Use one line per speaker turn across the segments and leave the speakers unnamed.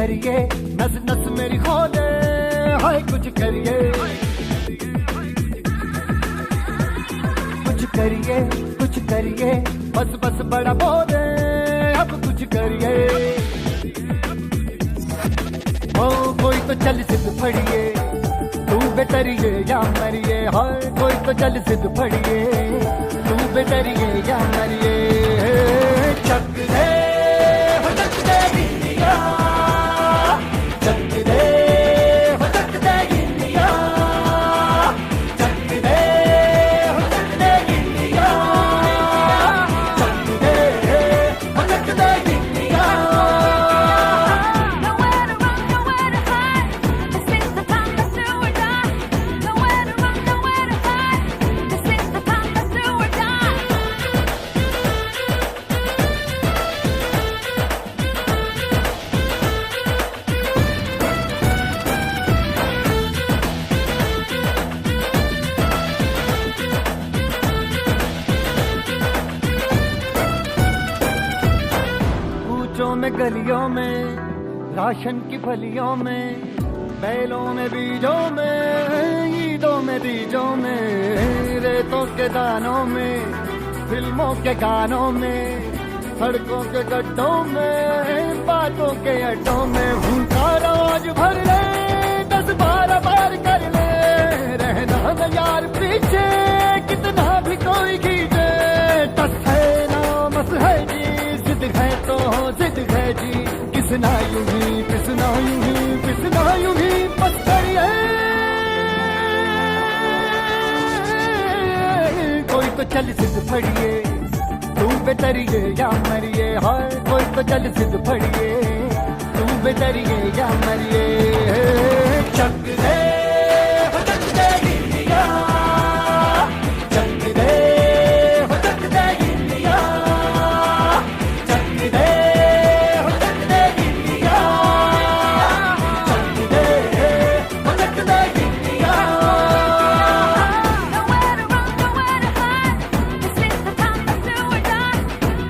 करिए, नस नस मेरी खोले, हाय कुछ करिए, कुछ करिए, कुछ करिए, बस बस बड़ा बोले, अब कुछ करिए। ओ कोई तो चल सिद्ध फड़िए, तू बेतरिए या मरिए, हाय कोई तो चल सिद्ध फड़िए, तू बेतरिए या मरिए। चक दे हो चक दे इंडिया, चक दे हो चक दे इंडिया, चक दे हो चक दे इंडिया, चक दे हो चक दे India.
Nowhere to run, nowhere to hide. This is the time to do or die. Nowhere to run, nowhere to hide. This is the time to do or die.
कूचों में गलियों में, ration की फलियों में, बैलों में बीजों में, ईदों में बीजों में, रेतों के दानों में, फिल्मों के गानों में, सड़कों के गड्ढों में, बातों के अड्डों में, भूखा रोज भर ले, 10-12 बार कर ले, रहना न यार पीछे, कितना भी कोई खींचे, टस है ना मस है जी, जिद है तो जिद है जी, किसना यूं ही पिसना यूं ही पिसना यूं ही बस करिए। कोई तो चल सिद्ध फड़िए, तू बेतरिए या मरिए, हाय कोई तो चल सिद्ध फड़िए, तू बेतरिए या मरिए। चक दे हो चक दे इंडिया, चक दे हो चक दे इंडिया, चक दे हो चक दे इंडिया, चक दे हो चक दे India.
Nowhere to run, nowhere to hide. This is the time to do or die.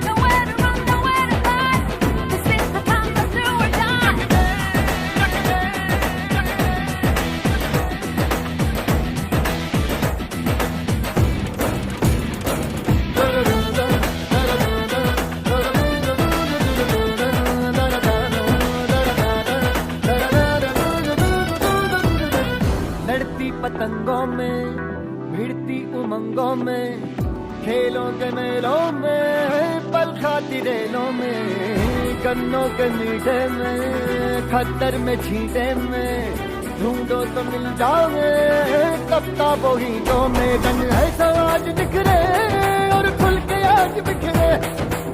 Nowhere to run, nowhere to hide. This is the time to do or die.
लड़ती पतंगों में, भिड़ती उमंगों में, खेलों के मेलों में, पल खाती रेलों में, गन्नों के मीठे में, खद्दर में छींटे में, ढूंढो तो मिल जाओगे, कप्ता बोहीटों में, रंग है सो आज बिखरे और खुल के आज बिखरे,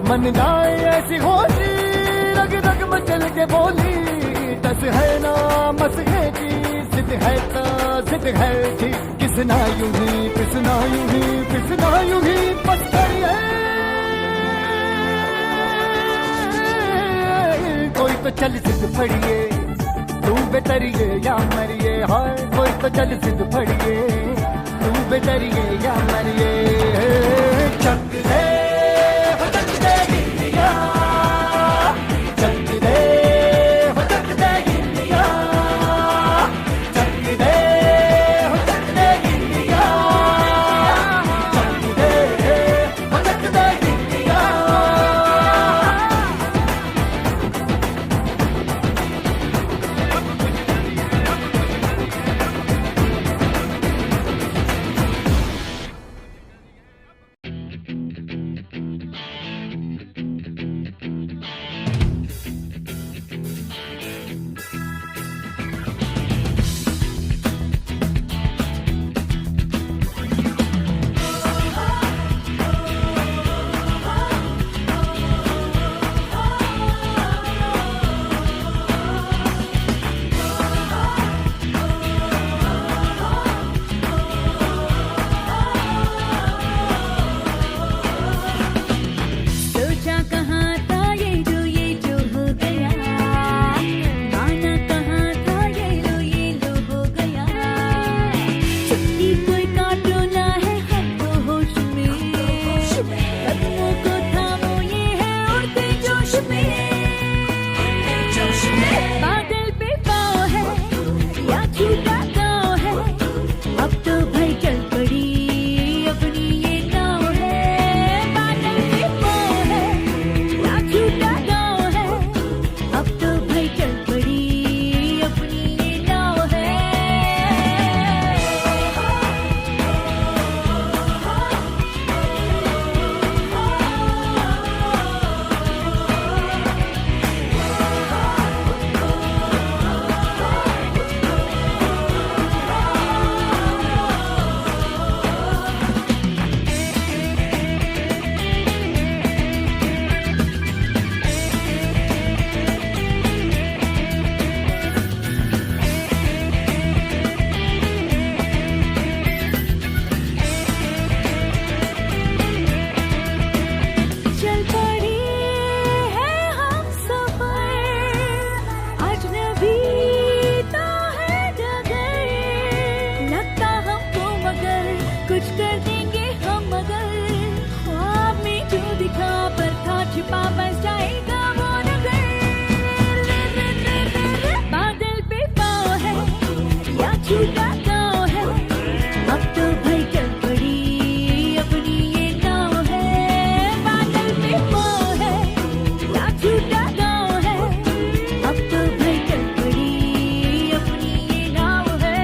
मन जाए ऐसी होली, रग रग मचल के बोली, टस है ना मस है जी, जिद है तो जिद है जी, किसना यूं ही पिसना यूं ही पिसना यूं ही बस करिए। कोई तो चल सिद्ध फड़िए, तू बेतरिए या मरिए, हाय कोई तो चल सिद्ध फड़िए, तू बेतरिए या मरिए। चक दे हो चक दे इंडिया, चक दे हो चक दे इंडिया, चक दे हो चक दे इंडिया, चक दे हो चक दे इंडिया।
छूटा गाँव है, अब तो भाई चल पड़ी अपनी ये नाव है। बादल पे पाँव है, या छूटा गाँव है, अब तो भाई चल पड़ी अपनी ये नाव है।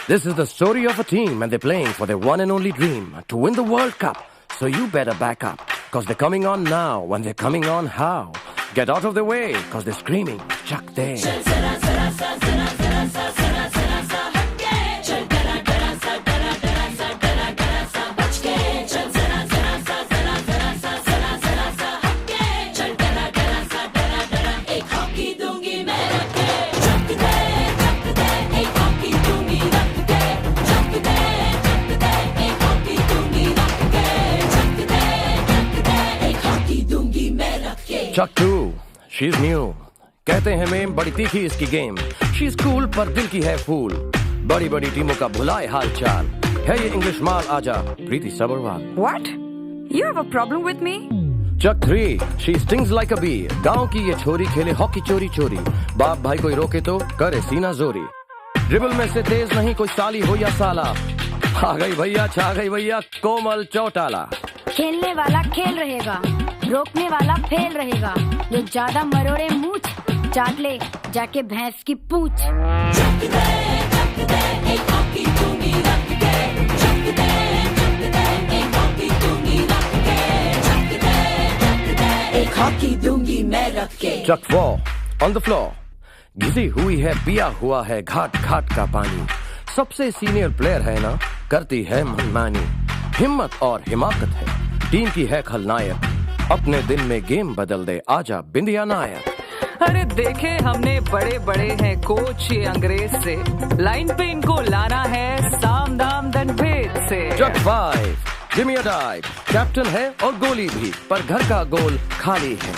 This is the story of a team and they're playing for their one and only dream to win the World Cup. So you better back up, cause they're coming on now. When they're coming on, how? Get out of the way, cause they're screaming, Chuck there. Chuck 2, she's new. कहते हैं ma'am बड़ी तीखी इसकी game. She's cool पर दिल की है फूल. बड़ी बड़ी टीमों का भुलाए हाल चाल. है ये इंग्लिश माल आजा प्रीति Sabharwal.
What? You have a problem with me?
Chuck 3, she stings like a bee. गांव की ये छोरी खेले हॉकी चोरी चोरी. बाप भाई कोई रोके तो करे सीना जोरी. ड्रिबल में से तेज नहीं कोई साली हो या साला. आ गई भैया छा गई भैया कोमल चौटाला.
खेलने वाला खेल रहेगा, रोकने वाला फेल रहेगा. जो ज्यादा मरोड़े मूछ चाट ले जाके भैंस की पूंछ.
Chuck 4, on the floor. घिसी हुई है पिया हुआ है घाट घाट का पानी. सबसे सीनियर प्लेयर है ना, करती है मनमानी. हिम्मत और हिमाकत है, टीम की है खलनायक. अपने दिन में गेम बदल दे आजा बिंदिया नायक.
अरे देखे हमने बड़े बड़े हैं कोच ये अंग्रेज से. लाइन पे इनको लाना है साम दाम दंड भेद से.
Chuck 5, जिमी अडाइव कैप्टन है और गोली भी, पर घर का गोल खाली है.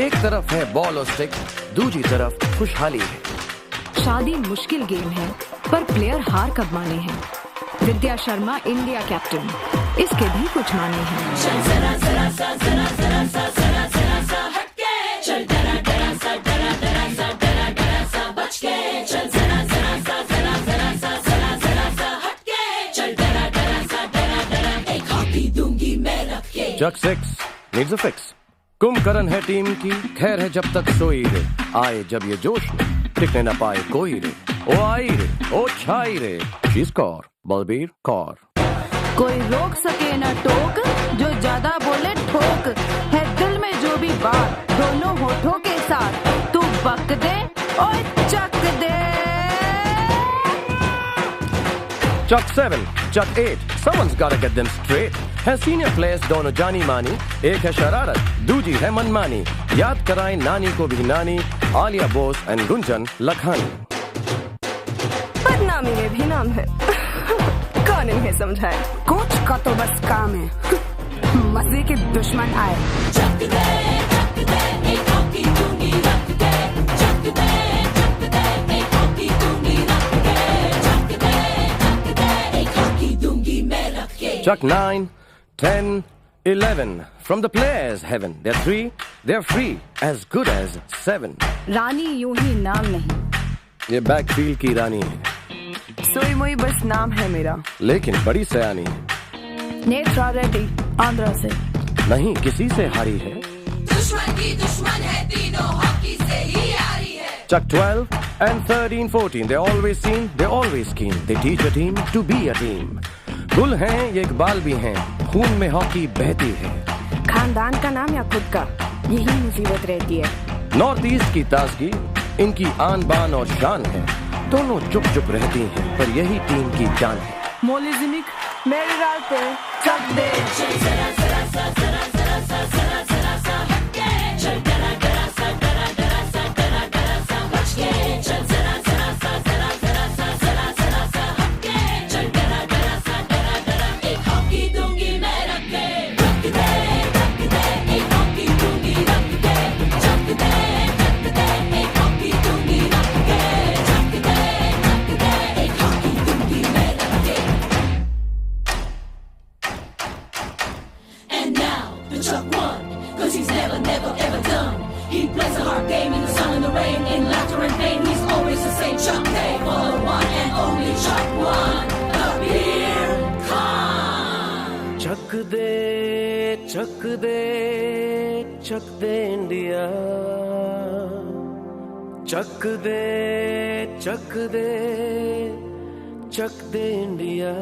एक तरफ है बॉल और स्टिक, दूसरी तरफ खुशहाली है.
शादी मुश्किल गेम है पर प्लेयर हार कब माने हैं. विद्या शर्मा इंडिया कैप्टन, इसके भी कुछ माने हैं.
Chuck 6 needs a fix. Kumbhakarna है टीम की, खैर है जब तक सोई रे. आए जब ये जोश में टिकने न पाए कोई रे. ओ आई रे ओ छाई रे. She score, Balbir Kaur.
कोई रोक सके न टोक, जो ज्यादा बोले ठोक. है दिल में जो भी बात दोनों होठों के साथ. तू बक दे और चक दे.
Chuck 7, Chuck 8, someone's gotta get them straight. है सीनियर प्लेयर्स दोनों जानी मानी. एक है शरारत, दूजी है मनमानी. याद कराएं नानी को भी नानी, आलिया बोस एंड गुंजन लखानी.
बदनामी में भी नाम है. कौन नहीं है समझाए। कोच का तो बस काम है मजे के दुश्मन आए।
Chuck 9, 10, 11 from the players' heaven. They're 3, they're free, as good as 7.
रानी यूं ही नाम नहीं,
ये बैकफील्ड की रानी है,
सोई मोई बस नाम है मेरा।
लेकिन बड़ी सयानी है।
नेत्रा रेड्डी आंध्रा से,
नहीं किसी से हारी है।
दुश्मन की दुश्मन है तीनों, हॉकी से ही आ रही है।
Chuck 12 and 13, 14. They're always seen, they're always keen. They teach a team to be a team. गुल हैं ये इकबाल भी हैं, खून में हॉकी बहती है।
खानदान का नाम या खुद का, यही मुसीबत रहती है।
नॉर्थ ईस्ट की ताजगी इनकी आन बान और शान है। दोनों चुप चुप रहती हैं, पर यही टीम की जान है।
मोलिजिमिक मेरे राल पे चक दे।
Chuck won, 'cause he's never, never, ever done. He plays a hard game in the sun and the rain, in laughter and pain. He's always the same Chuck Day, for the one and only Chuck one, the beer con.
चक दे चक दे चक दे India, चक दे चक दे चक दे इंडिया।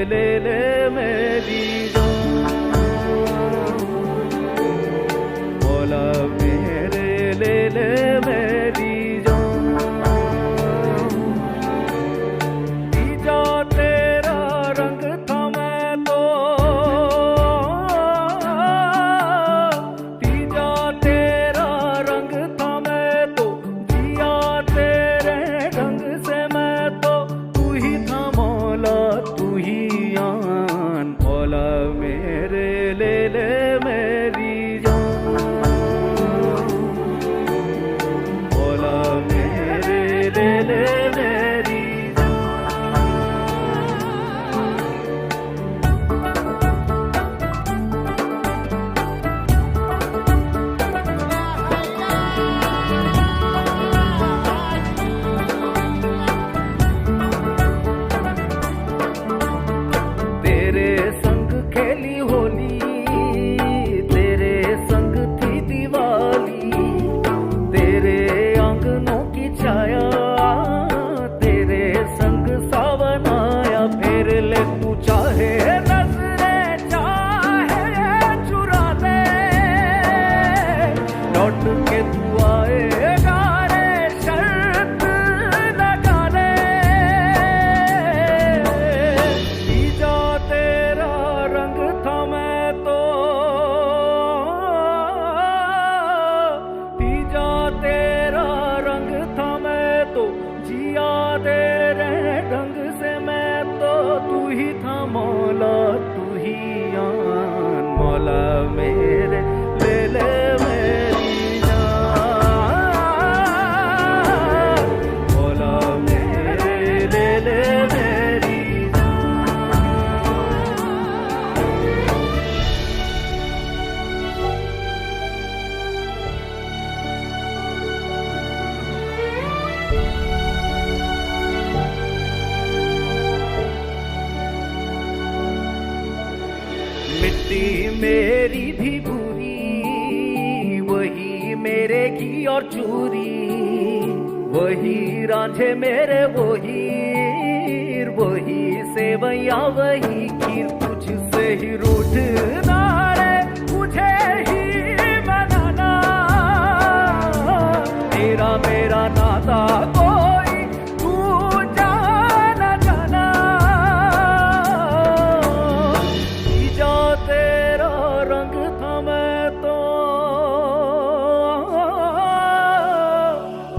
ले ले मेरी जान, मौला मेरे ले ले मेरी जान। तीजा तेरा रंग था मैं तो, तीजा तेरा रंग था मैं तो, जिया तेरे ढंग से मैं तो, तू ही था मौला तू ही आन, मौला मेरे ले ले मेरी जान, मौला मेरे ले ले मेरी तेरे संग खेली होली, तेरे संग थी दिवाली, तेरे आंगनों की छाया, तेरे संग सावन आया। फेर ले तू चाहे नजरें चाहे चुरा ले, लौट के तू आएगा रे शर्त लगा ले। तीजा तेरा रंग था मैं तो, तीजा तेरा रंग था मैं तो, जिया तेरे ढंग से मैं तो, तू ही था मौला तू ही आन, मौला मेरे ले ले मेरी जान, मौला मेरे ले ले मेरी मिट्टी मेरी भी बुरी, वही मेरे घी और चूरी, वही रांझे मेरे वही, वही सेवैया वही खीर, तुझसे ही रूठना रे मुझे ही मनाना, तेरा मेरा नाता कोई तू जाना जाना। तीजा तेरा रंग था मैं तो,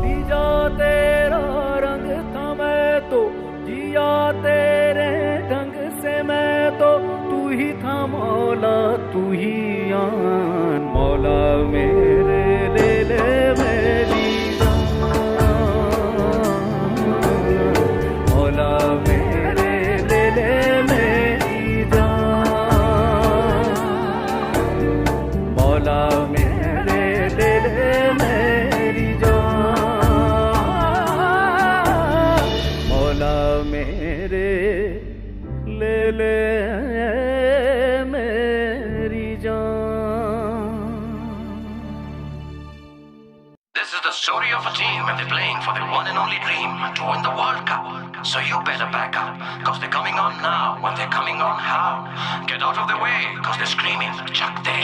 तीजा तेरा रंग था मैं तो, जिया तेरे ढंग से मैं तो, तू ही था मौला तू ही आन, मौला मेरे ले ले मेरी जान, मौला मेरे ले ले मेरी जान, मौला मेरे ले ले मेरी जान, मौला मेरे ले ले मेरी जान।
This is the story of a team and they're playing for their one and only dream to win the World Cup. So you better back up, cause they're coming on now. When they're coming on, how? Get out of the way, cause they're screaming, Chak De.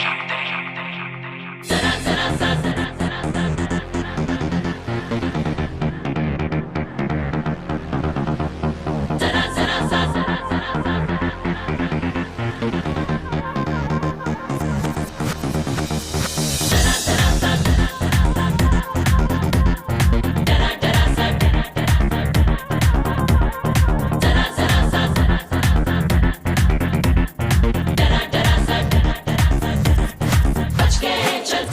बच के चल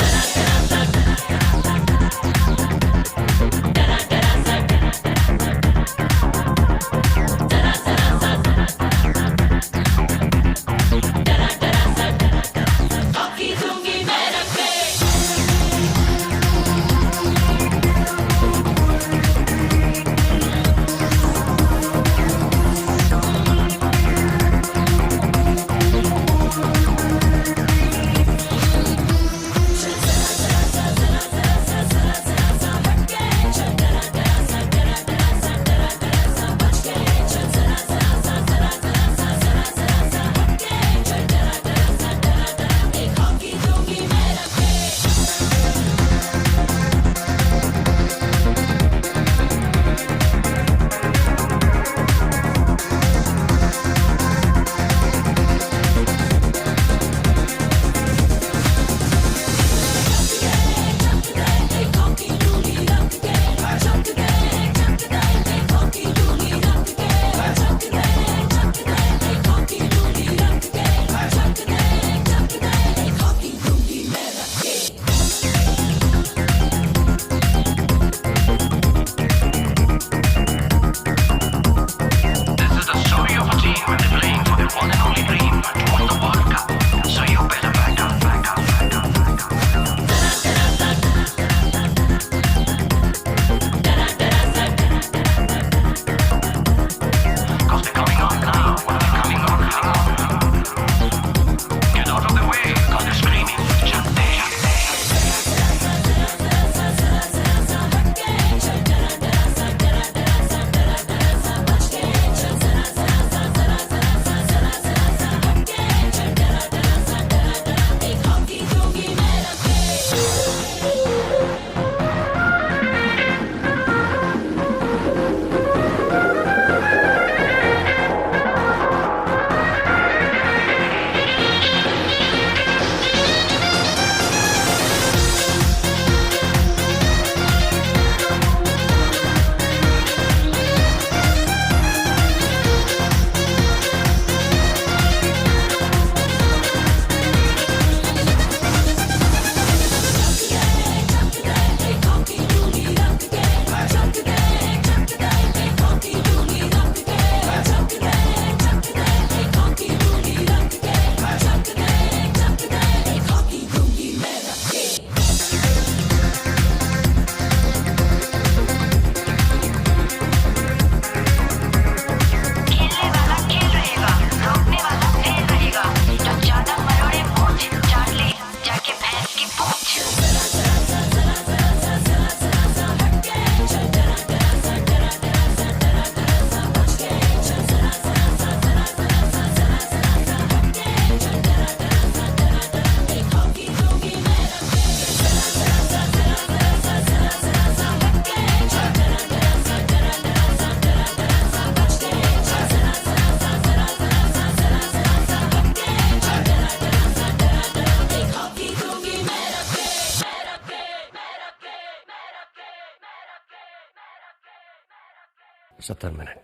70 minute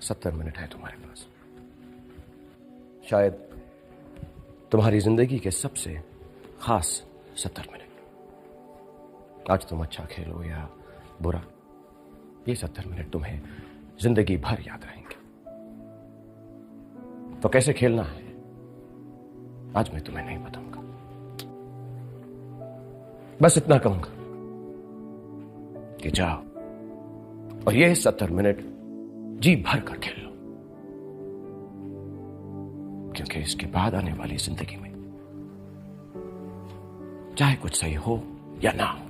70 minute है तुम्हारे पास। शायद तुम्हारी जिंदगी के सबसे खास 70 मिनट। आज तुम अच्छा खेलो या बुरा, ये 70 मिनट तुम्हें जिंदगी भर याद रहेंगे। तो कैसे खेलना है आज मैं तुम्हें नहीं बताऊंगा, बस इतना कहूंगा कि जाओ और ये 70 मिनट जी भर कर खेल लो, क्योंकि इसके बाद आने वाली जिंदगी में चाहे कुछ सही हो या ना हो,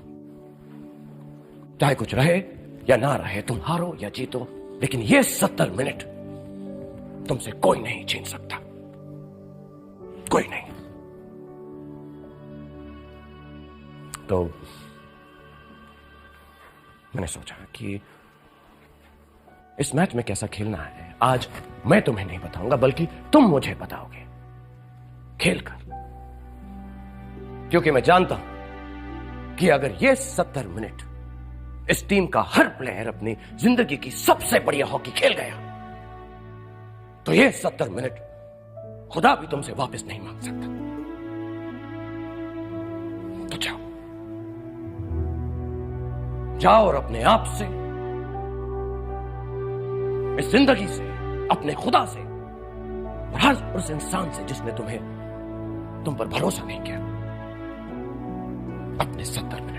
चाहे कुछ रहे या ना रहे, तुम हारो या जीतो, लेकिन ये 70 मिनट तुमसे कोई नहीं छीन सकता, कोई नहीं। तो मैंने सोचा कि इस मैच में कैसा खेलना है आज मैं तुम्हें नहीं बताऊंगा, बल्कि तुम मुझे बताओगे खेलकर, क्योंकि मैं जानता हूं कि अगर ये 70 मिनट इस टीम का हर प्लेयर अपनी जिंदगी की सबसे बढ़िया हॉकी खेल गया, तो ये 70 मिनट खुदा भी तुमसे वापस नहीं मांग सकता। तो जाओ जाओ और अपने आप से, इस जिंदगी से, अपने खुदा से और हर उस इंसान से जिसने तुम पर भरोसा नहीं किया, अपने 70 मिनट